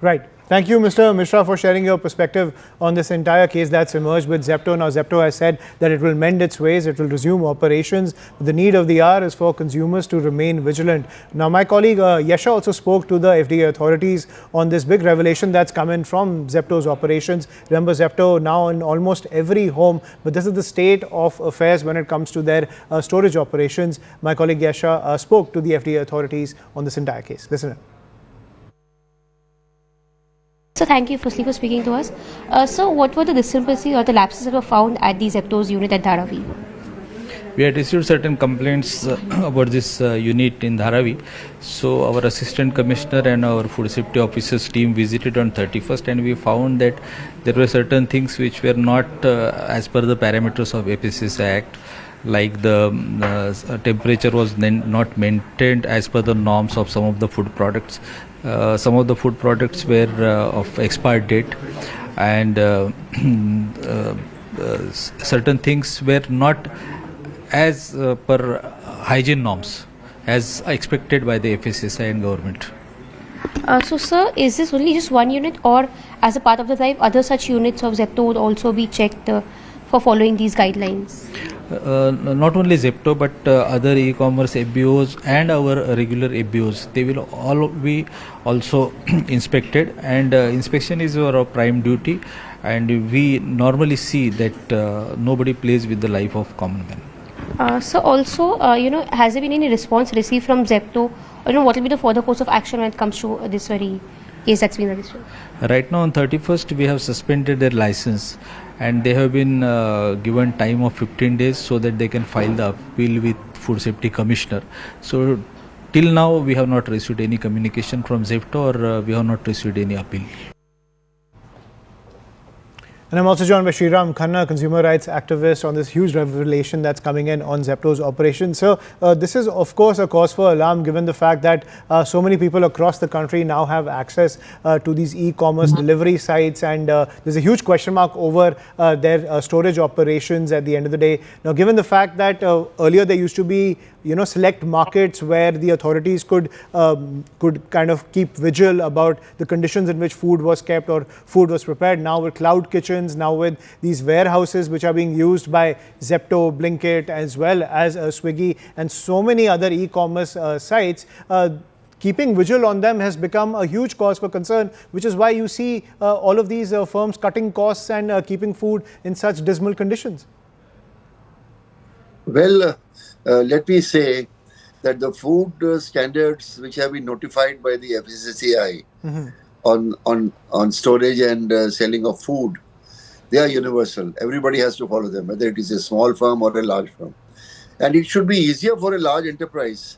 Right. Thank you, Mr. Mishra, for sharing your perspective on this entire case that's emerged with Zepto. Now, Zepto has said that it will mend its ways, it will resume operations. The need of the hour is for consumers to remain vigilant. Now, my colleague Yasha also spoke to the FDA authorities on this big revelation that's come in from Zepto's operations. Remember, Zepto now in almost every home, but this is the state of affairs when it comes to their storage operations. My colleague Yasha spoke to the FDA authorities on this entire case. Listen in. So thank you firstly for speaking to us. So what were the discrepancies or the lapses that were found at the Zepto's unit at Dharavi? We had received certain complaints about this unit in Dharavi. So our assistant commissioner and our food safety officers team visited on 31st and we found that there were certain things which were not as per the parameters of FSS Act. Like the temperature was then not maintained as per the norms of some of the food products. Some of the food products were of expired date and certain things were not as per hygiene norms as expected by the FSSAI and government. So sir, is this only just one unit or as a part of the drive, other such units of Zepto would also be checked for following these guidelines? Not only Zepto but other e-commerce FBOs and our regular FBOs, they will all be also inspected, and inspection is our prime duty, and we normally see that nobody plays with the life of common man. So also, has there been any response received from Zepto? What will be the further course of action when it comes to this very case that's been registered? Right now on 31st we have suspended their license and they have been given time of 15 days so that they can file the appeal with Food Safety Commissioner. So till now we have not received any communication from Zepto or we have not received any appeal. And I'm also joined by Sriram Khanna, consumer rights activist, on this huge revelation that's coming in on Zepto's operation. So this is, of course, a cause for alarm given the fact that so many people across the country now have access to these e-commerce delivery sites, and there's a huge question mark over their storage operations at the end of the day. Now, given the fact that earlier there used to be select markets where the authorities could kind of keep vigil about the conditions in which food was kept or food was prepared. Now with cloud kitchens, now with these warehouses which are being used by Zepto, Blinkit, as well as Swiggy and so many other e-commerce sites, keeping vigil on them has become a huge cause for concern, which is why you see all of these firms cutting costs and keeping food in such dismal conditions. Well, let me say that the food standards which have been notified by the FSSAI on storage and selling of food, they are universal. Everybody has to follow them, whether it is a small firm or a large firm. And it should be easier for a large enterprise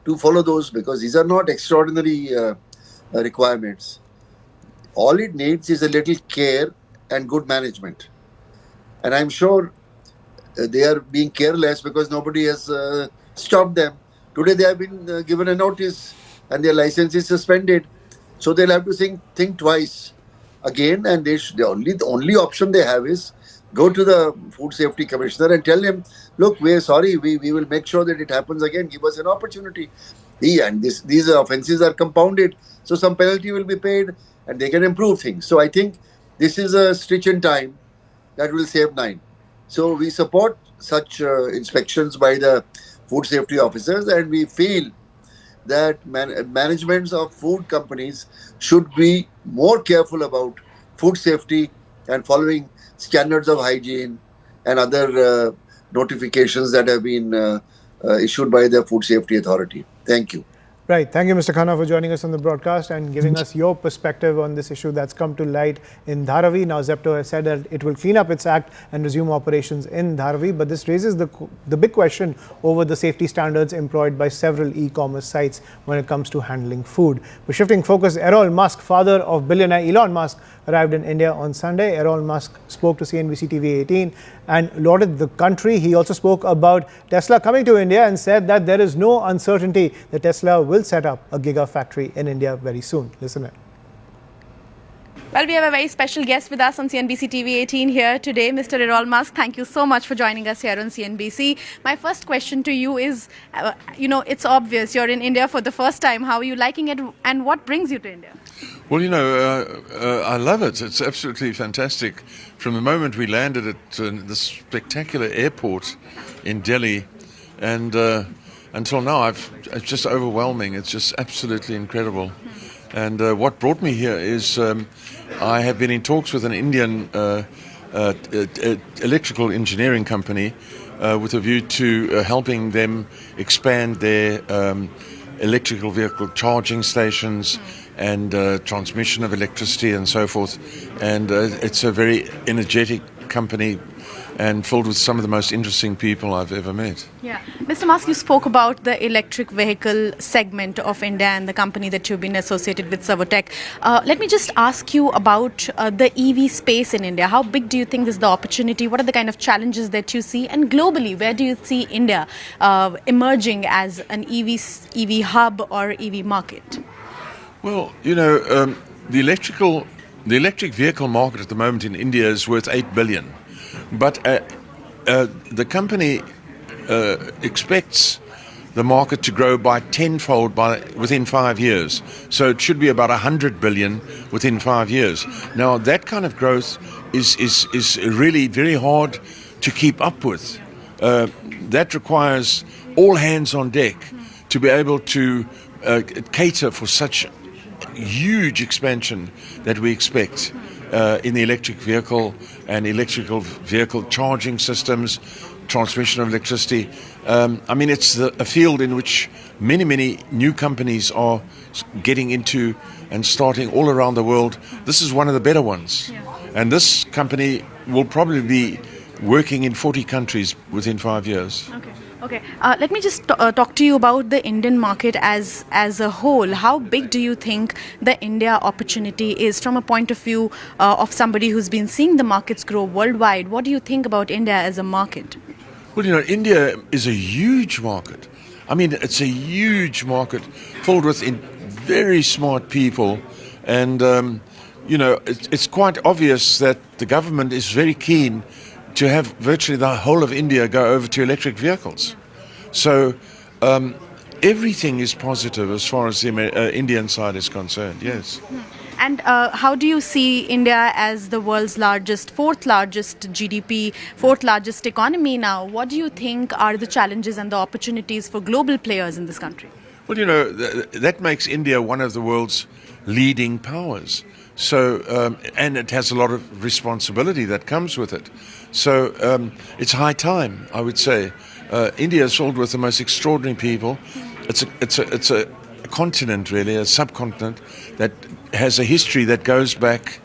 to follow those, because these are not extraordinary requirements. All it needs is a little care and good management. And I'm sure they are being careless because nobody has stopped them. Today they have been given a notice and their license is suspended. So they'll have to think twice again, and the only option they have is go to the Food Safety Commissioner and tell him, look, we're sorry, we will make sure that it happens again. Give us an opportunity. And these offences are compounded, so some penalty will be paid and they can improve things. So I think this is a stitch in time that will save 9. So we support such inspections by the food safety officers, and we feel that managements of food companies should be more careful about food safety and following standards of hygiene and other notifications that have been issued by the Food Safety Authority. Thank you. Right. Thank you, Mr. Khanna, for joining us on the broadcast and giving us your perspective on this issue that's come to light in Dharavi. Now, Zepto has said that it will clean up its act and resume operations in Dharavi. But this raises the big question over the safety standards employed by several e-commerce sites when it comes to handling food. We're shifting focus. Errol Musk, father of billionaire Elon Musk, arrived in India on Sunday. Errol Musk spoke to CNBC TV 18 and lauded the country. He also spoke about Tesla coming to India and said that there is no uncertainty that Tesla will set up a gigafactory in India very soon. Listen in. Well, we have a very special guest with us on CNBC TV 18 here today, Mr. Errol Musk. Thank you so much for joining us here on CNBC. My first question to you is, it's obvious you're in India for the first time. How are you liking it and what brings you to India? Well, I love it. It's absolutely fantastic. From the moment we landed at this spectacular airport in Delhi and until now, it's just overwhelming. It's just absolutely incredible. And what brought me here is I have been in talks with an Indian electrical engineering company with a view to helping them expand their electrical vehicle charging stations and transmission of electricity and so forth. And it's a very energetic company and filled with some of the most interesting people I've ever met. Yeah. Mr. Musk, you spoke about the electric vehicle segment of India and the company that you've been associated with, Savotec. Let me just ask you about the EV space in India. How big do you think is the opportunity? What are the kind of challenges that you see? And globally, where do you see India emerging as an EV hub or EV market? Well, the electric vehicle market at the moment in India is worth 8 billion. But the company expects the market to grow by tenfold within 5 years. So it should be about 100 billion within 5 years. Now, that kind of growth is really very hard to keep up with. That requires all hands on deck to be able to cater for such huge expansion that we expect in the electric vehicle and electrical vehicle charging systems, transmission of electricity. It's a field in which many new companies are getting into and starting all around the world. This is one of the better ones. Yeah. And this company will probably be working in 40 countries within 5 years. Okay. Let me just talk to you about the Indian market as a whole. How big do you think the India opportunity is from a point of view of somebody who's been seeing the markets grow worldwide? What do you think about India as a market? Well, India is a huge market. It's a huge market filled with very smart people. And, it's quite obvious that the government is very keen to have virtually the whole of India go over to electric vehicles. So everything is positive as far as the Indian side is concerned, yes. And how do you see India as the world's fourth largest GDP, fourth largest economy now? What do you think are the challenges and the opportunities for global players in this country? Well, you know, that makes India one of the world's leading powers. So, and it has a lot of responsibility that comes with it. So, it's high time, I would say. India is filled with the most extraordinary people. It's a continent, really, a subcontinent that has a history that goes back.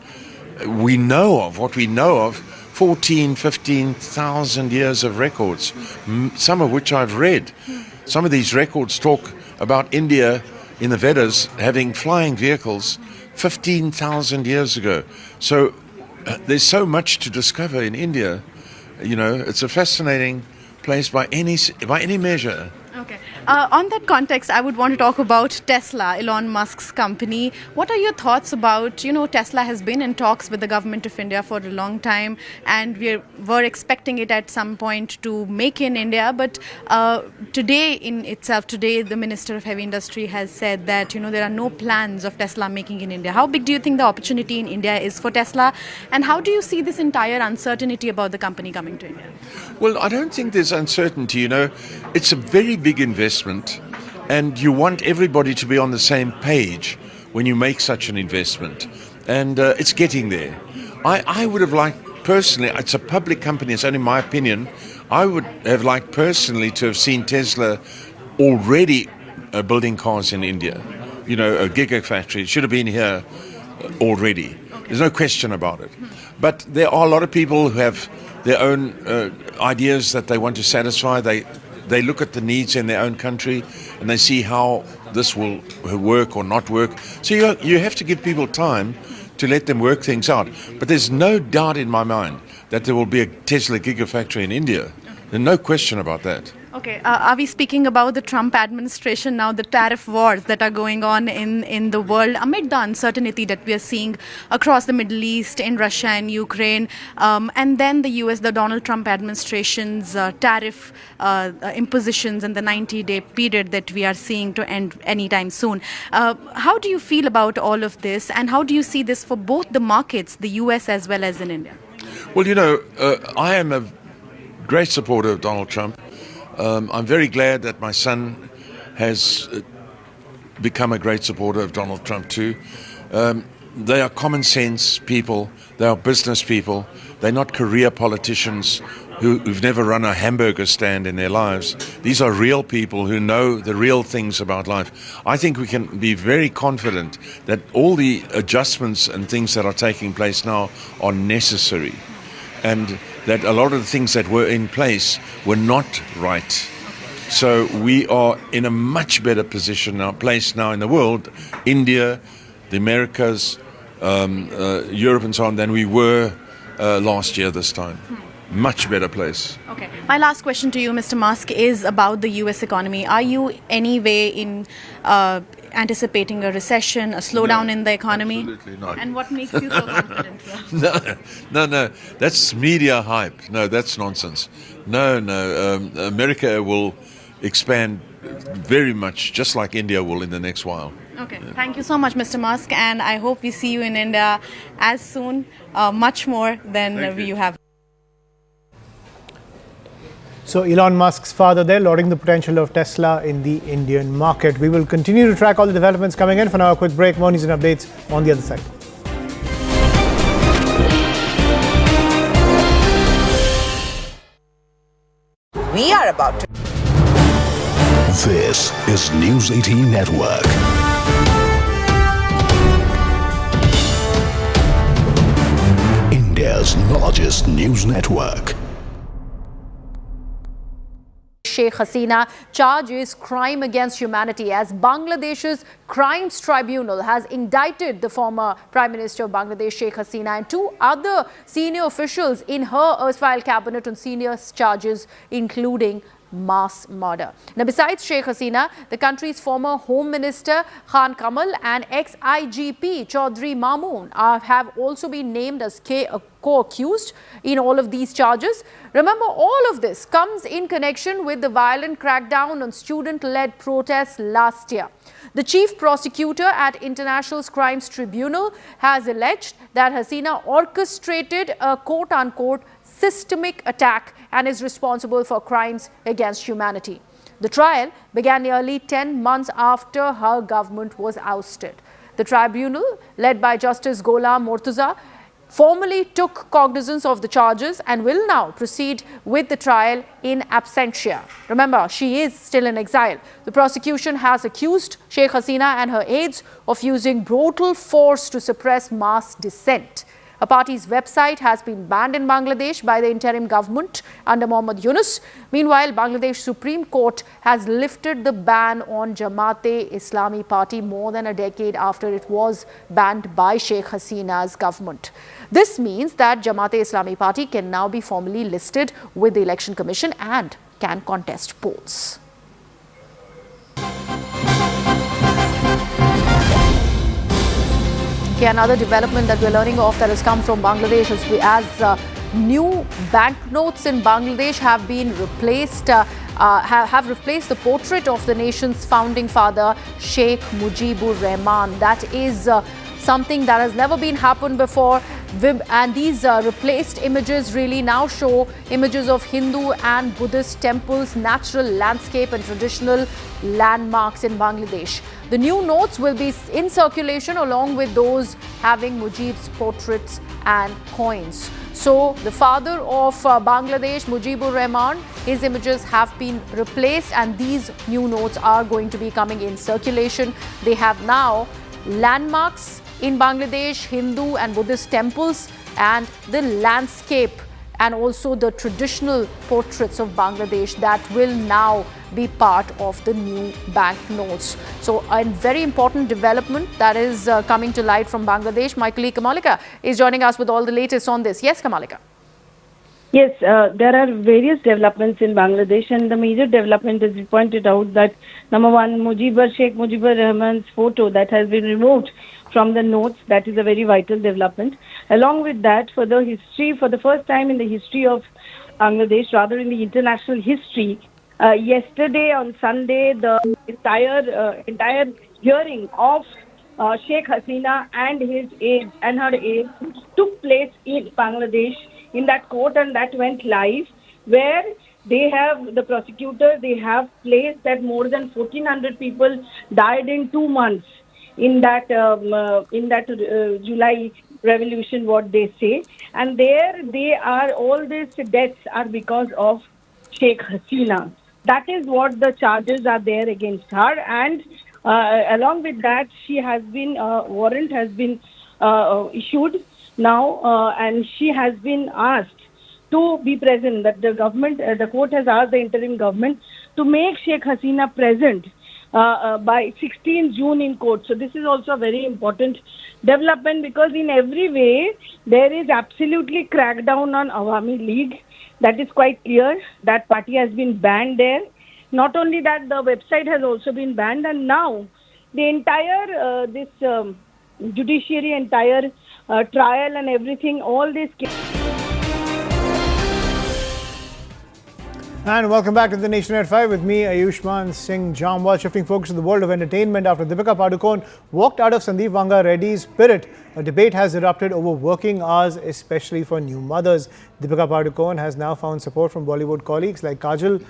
We know of 14, 15,000 years of records, some of which I've read. Some of these records talk about India in the Vedas having flying vehicles 15,000 years ago. So there's so much to discover in India. You know, it's a fascinating place by any measure. Okay. On that context, I would want to talk about Tesla, Elon Musk's company. What are your thoughts about, Tesla has been in talks with the government of India for a long time, and we were expecting it at some point to make in India. But today, the Minister of Heavy Industry has said that, there are no plans of Tesla making in India. How big do you think the opportunity in India is for Tesla? And how do you see this entire uncertainty about the company coming to India? Well, I don't think there's uncertainty, It's a very big investment, and you want everybody to be on the same page when you make such an investment. And it's getting there. I would have liked personally, it's a public company, it's only my opinion, I would have liked personally to have seen Tesla already building cars in India. A gigafactory. It should have been here already. There's no question about it. But there are a lot of people who have their own ideas that they want to satisfy. They look at the needs in their own country and they see how this will work or not work. So you have to give people time to let them work things out. But there's no doubt in my mind that there will be a Tesla gigafactory in India. There's no question about that. Okay, are we speaking about the Trump administration now, the tariff wars that are going on in the world amid the uncertainty that we are seeing across the Middle East, in Russia and Ukraine, and then the US, the Donald Trump administration's tariff impositions and the 90-day period that we are seeing to end anytime soon. How do you feel about all of this, and how do you see this for both the markets, the US as well as in India? Well, I am a great supporter of Donald Trump. I'm very glad that my son has become a great supporter of Donald Trump too. They are common sense people. They are business people. They're not career politicians who've never run a hamburger stand in their lives. These are real people who know the real things about life. I think we can be very confident that all the adjustments and things that are taking place now are necessary, and that a lot of the things that were in place were not right. So we are in a much better position now, place now in the world, India, the Americas, Europe and so on, than we were last year this time. Much better place. Okay. My last question to you, Mr. Musk, is about the US economy. Are you any way in anticipating a recession, a slowdown in the economy? Absolutely not. And what makes you so confident, sir? No. That's media hype. No, that's nonsense. No. America will expand very much, just like India will in the next while. Okay. Yeah. Thank you so much, Mr. Musk, and I hope we see you in India as soon, much more than you have. So Elon Musk's father there lauding the potential of Tesla in the Indian market. We will continue to track all the developments coming in. For now, a quick break. More news and updates on the other side. We are about to. This is News 18 Network. India's largest news network. Sheikh Hasina charges crime against humanity as Bangladesh's Crimes Tribunal has indicted the former Prime Minister of Bangladesh, Sheikh Hasina, and two other senior officials in her erstwhile cabinet on serious charges, including mass murder. Now, besides Sheikh Hasina, the country's former Home Minister Khan Kamal and ex-IGP Chaudhry Mamoon have also been named as co-accused in all of these charges. Remember, all of this comes in connection with the violent crackdown on student-led protests last year. The chief prosecutor at International Crimes Tribunal has alleged that Hasina orchestrated a quote-unquote systemic attack and is responsible for crimes against humanity. The trial began nearly 10 months after her government was ousted. The tribunal, led by Justice Gholam Mortuza, formally took cognizance of the charges and will now proceed with the trial in absentia. Remember, she is still in exile. The prosecution has accused Sheikh Hasina and her aides of using brutal force to suppress mass dissent. A party's website has been banned in Bangladesh by the interim government under Mohammad Yunus. Meanwhile, Bangladesh Supreme Court has lifted the ban on Jamaat-e-Islami party more than a decade after it was banned by Sheikh Hasina's government. This means that Jamaat-e-Islami party can now be formally listed with the Election Commission and can contest polls. Okay, another development that we're learning of that has come from Bangladesh is as new banknotes in Bangladesh have been replaced, have replaced the portrait of the nation's founding father, Sheikh Mujibur Rahman. That is something that has never been happened before. And these replaced images really now show images of Hindu and Buddhist temples, natural landscape and traditional landmarks in Bangladesh. The new notes will be in circulation along with those having Mujib's portraits and coins. So the father of Bangladesh, Mujibur Rahman, his images have been replaced and these new notes are going to be coming in circulation. They have now landmarks in Bangladesh, Hindu and Buddhist temples, and the landscape and also the traditional portraits of Bangladesh that will now be part of the new banknotes. So a very important development that is coming to light from Bangladesh. My colleague Kamalika is joining us with all the latest on this. Yes, Kamalika. Yes, there are various developments in Bangladesh, and the major development is, you pointed out, that number one, Sheikh Mujibur Rahman's photo that has been removed from the notes. That is a very vital development. Along with that, for the history, for the first time in the history of Bangladesh, rather in the international history, yesterday on Sunday, the entire hearing of Sheikh Hasina and his aides and her aides took place in Bangladesh in that court, and that went live, where the prosecutors have placed that more than 1,400 people died in 2 months in that July revolution, what they say, and all these deaths are because of Sheikh Hasina. That is what the charges are there against her, and along with that, she has been warrant has been issued now, and she has been asked to be present. That the court has asked the interim government to make Sheikh Hasina present by 16 June in court. So this is also a very important development, because in every way there is absolutely crackdown on Awami League. That is quite clear. That party has been banned there. Not only that, the website has also been banned, and now the entire judiciary, entire trial and everything, all this. And welcome back to the Nation at 5 with me, Ayushman Singh Jamwal. Shifting focus to the world of entertainment after Deepika Padukone walked out of Sandeep Vanga Reddy's spirit. A debate has erupted over working hours, especially for new mothers. Deepika Padukone has now found support from Bollywood colleagues like Kajol,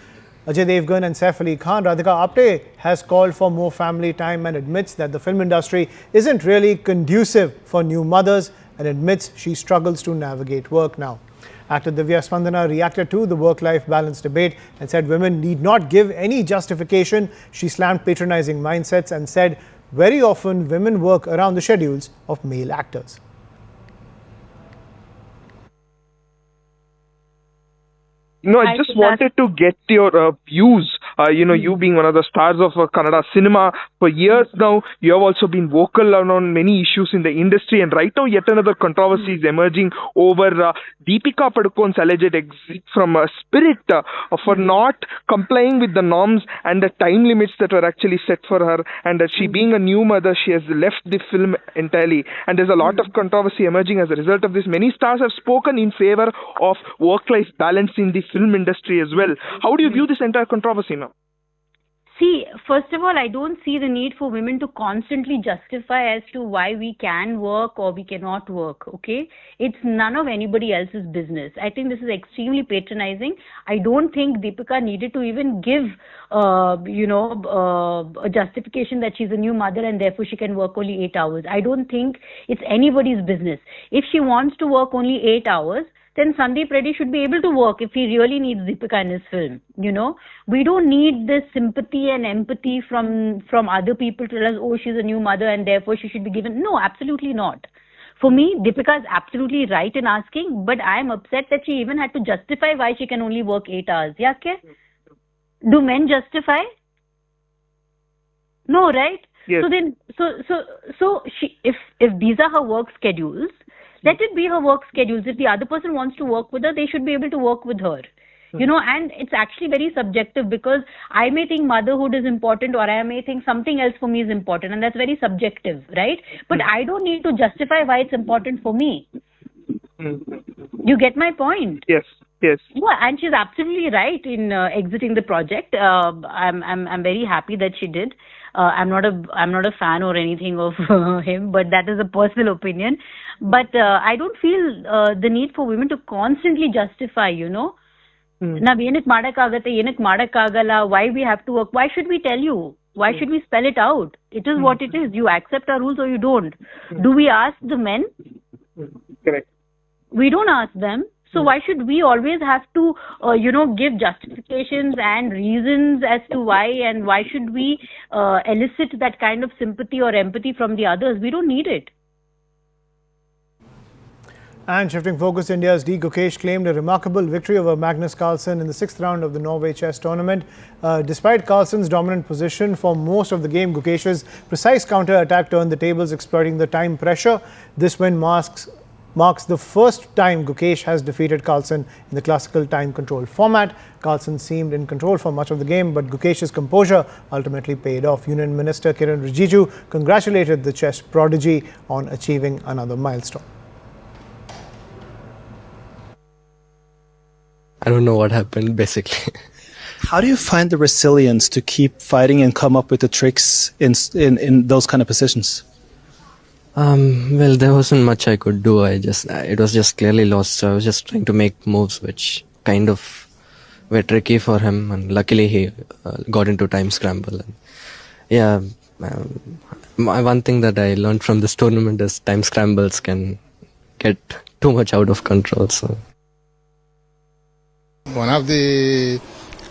Ajay Devgan and Saif Ali Khan. Radhika Apte has called for more family time and admits that the film industry isn't really conducive for new mothers and admits she struggles to navigate work now. Actor Divya Spandana reacted to the work-life balance debate and said women need not give any justification. She slammed patronizing mindsets and said very often women work around the schedules of male actors. I just wanted to get your views. You being one of the stars of Kannada cinema for years now, you have also been vocal on many issues in the industry, and right now yet another controversy is emerging over Deepika Padukone's alleged exit from Spirit for not complying with the norms and the time limits that were actually set for her, and she being a new mother, she has left the film entirely, and there's a lot of controversy emerging as a result of this. Many stars have spoken in favor of work-life balance in the film industry as well. How do you view this entire controversy now? See, first of all, I don't see the need for women to constantly justify as to why we can work or we cannot work, okay? It's none of anybody else's business. I think this is extremely patronizing. I don't think Deepika needed to even give, a justification that she's a new mother and therefore she can work only 8 hours. I don't think it's anybody's business. If she wants to work only 8 hours, then Sandeep Reddy should be able to work if he really needs Deepika in his film. We don't need this sympathy and empathy from other people to tell us, oh, she's a new mother and therefore she should be given. No, absolutely not. For me, Deepika is absolutely right in asking, but I'm upset that she even had to justify why she can only work 8 hours. Yeah, kya? Do men justify? No, right? Yes. So then, so she, if these are her work schedules, let it be her work schedules. If the other person wants to work with her, they should be able to work with her. And it's actually very subjective because I may think motherhood is important or I may think something else for me is important, and that's very subjective, right? But I don't need to justify why it's important for me. You get my point? Yes. Yes. Yeah, and she's absolutely right in exiting the project. I'm very happy that she did. I'm not a fan or anything of him, but that is a personal opinion. But I don't feel the need for women to constantly justify, Why we have to work? Why should we tell you? Why should we spell it out? It is what it is. You accept our rules or you don't. Do we ask the men? Correct. We don't ask them. So why should we always have to, give justifications and reasons as to why, and why should we elicit that kind of sympathy or empathy from the others? We don't need it. And shifting focus, India's Gukesh claimed a remarkable victory over Magnus Carlsen in the 6th round of the Norway chess tournament. Despite Carlsen's dominant position for most of the game, Gukesh's precise counter-attack turned the tables, exploiting the time pressure. This win marks the first time Gukesh has defeated Carlsen in the classical time control format. Carlsen seemed in control for much of the game, but Gukesh's composure ultimately paid off. Union Minister Kiran Rijiju congratulated the chess prodigy on achieving another milestone. I don't know what happened, basically. How do you find the resilience to keep fighting and come up with the tricks in those kind of positions? Well, there wasn't much I could do. It was just clearly lost. So I was just trying to make moves which kind of were tricky for him. And luckily he got into time scramble. And one thing that I learned from this tournament is time scrambles can get too much out of control. So one of the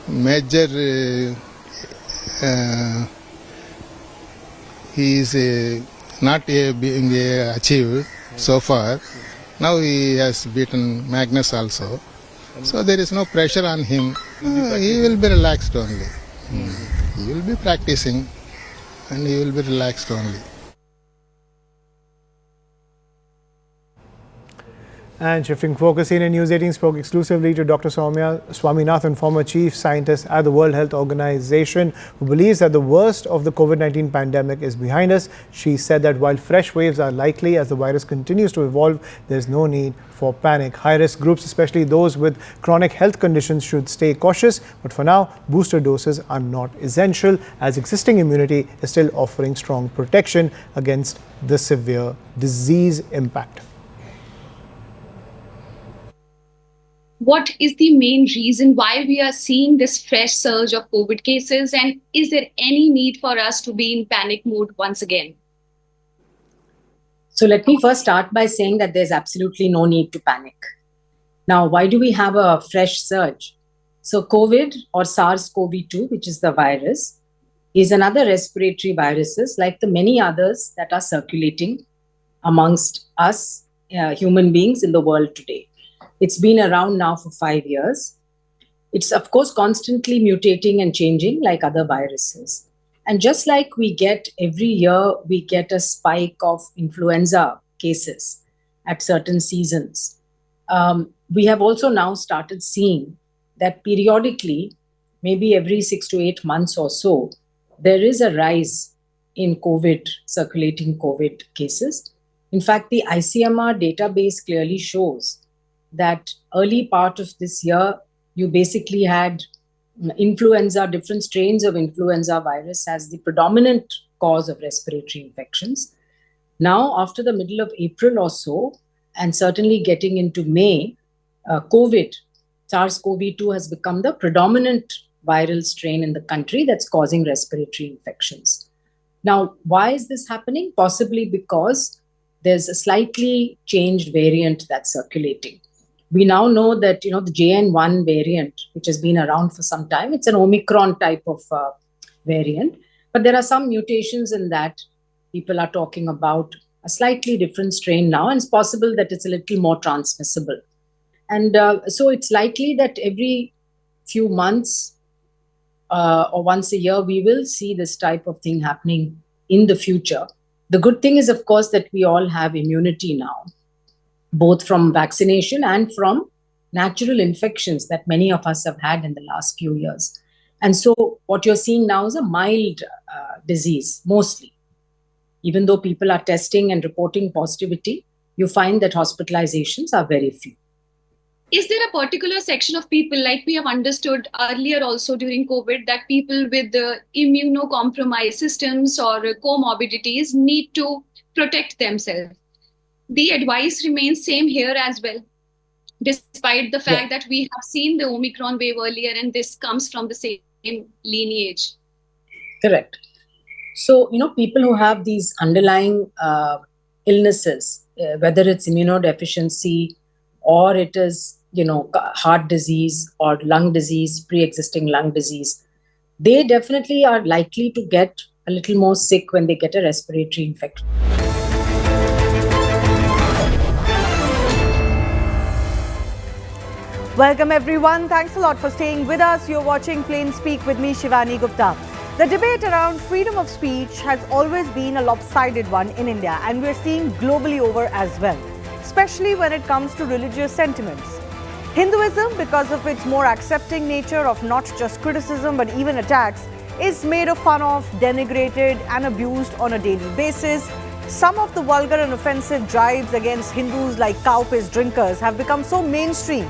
major he is not being achieved so far. Now he has beaten Magnus also. So there is no pressure on him. He will be relaxed only. He will be practicing and he will be relaxed only. And shifting focus, CNN News 18 spoke exclusively to Dr. Soumya Swaminathan, former chief scientist at the World Health Organization, who believes that the worst of the COVID-19 pandemic is behind us. She said that while fresh waves are likely as the virus continues to evolve, there is no need for panic. High-risk groups, especially those with chronic health conditions, should stay cautious. But for now, booster doses are not essential, as existing immunity is still offering strong protection against the severe disease impact. What is the main reason why we are seeing this fresh surge of COVID cases, and is there any need for us to be in panic mode once again? So let me first start by saying that there's absolutely no need to panic. Now, why do we have a fresh surge? So COVID, or SARS-CoV-2, which is the virus, is another respiratory viruses like the many others that are circulating amongst us human beings in the world today. It's been around now for 5 years. It's, of course, constantly mutating and changing like other viruses. And just like we get every year, we get a spike of influenza cases at certain seasons. We have also now started seeing that periodically, maybe every 6 to 8 months or so, there is a rise in COVID, circulating COVID cases. In fact, the ICMR database clearly shows that early part of this year, you basically had influenza, different strains of influenza virus as the predominant cause of respiratory infections. Now, after the middle of April or so, and certainly getting into May, COVID, SARS-CoV-2 has become the predominant viral strain in the country that's causing respiratory infections. Now, why is this happening? Possibly because there's a slightly changed variant that's circulating. We now know that, the JN1 variant, which has been around for some time, it's an Omicron type of variant, but there are some mutations in that. People are talking about a slightly different strain now, and it's possible that it's a little more transmissible. And so it's likely that every few months or once a year, we will see this type of thing happening in the future. The good thing is, of course, that we all have immunity now, both from vaccination and from natural infections that many of us have had in the last few years. And so what you're seeing now is a mild disease, mostly. Even though people are testing and reporting positivity, you find that hospitalizations are very few. Is there a particular section of people, like we have understood earlier also during COVID, that people with immunocompromised systems or comorbidities need to protect themselves? The advice remains same here as well, despite the fact that we have seen the Omicron wave earlier and this comes from the same lineage. Correct. So, people who have these underlying illnesses, whether it's immunodeficiency or it is, heart disease or lung disease, pre-existing lung disease, they definitely are likely to get a little more sick when they get a respiratory infection. Welcome everyone. Thanks a lot for staying with us. You're watching Plain Speak with me, Shivani Gupta. The debate around freedom of speech has always been a lopsided one in India, and we're seeing globally over as well, especially when it comes to religious sentiments. Hinduism, because of its more accepting nature of not just criticism but even attacks, is made fun of, denigrated and abused on a daily basis. Some of the vulgar and offensive jibes against Hindus like cow piss drinkers have become so mainstream